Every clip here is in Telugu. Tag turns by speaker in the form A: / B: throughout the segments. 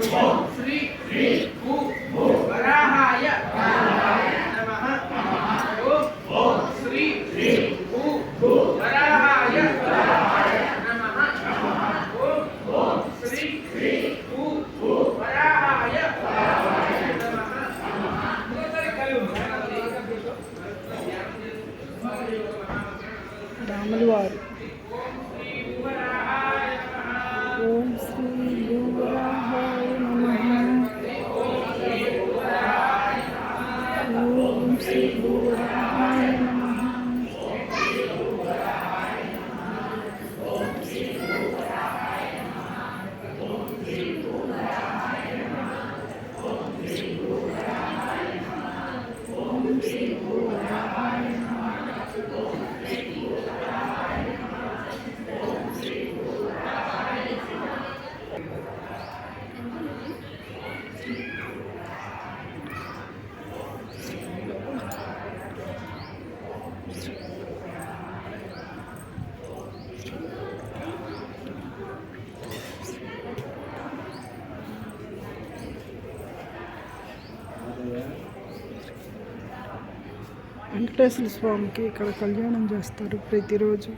A: श्री वराहाय नमः। ओम श्री वराहाय नमः। ओम श्री वराहाय
B: రాములు వారు ఓం శ్రీ భూవరాహాయ నమః. ఓం శ్రీ భూవరాహాయ నమః. వెంకటేశ్వర స్వామికి ఇక్కడ కళ్యాణం చేస్తారు ప్రతిరోజు.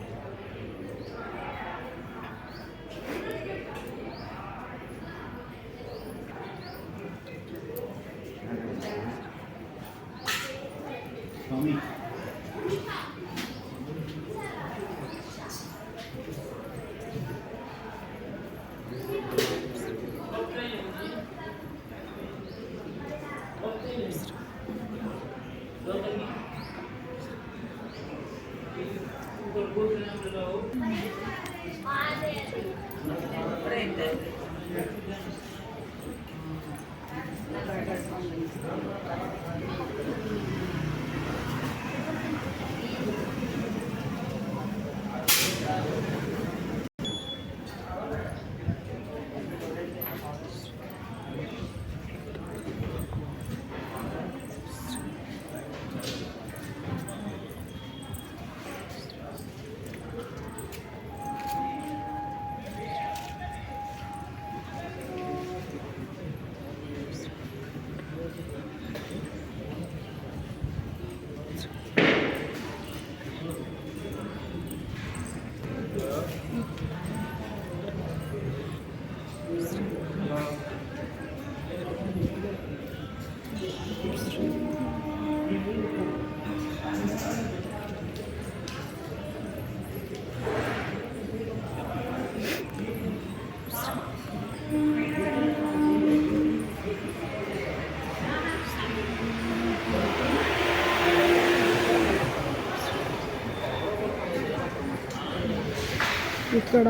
B: ఇక్కడ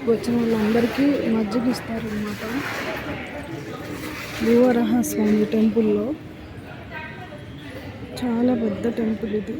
B: వచ్చిన వాళ్ళందరికీ మజ్జిగ ఇస్తారనమాట. భూవరాహ స్వామి టెంపుల్లో చాలా పెద్ద టెంపుల్ ఇది.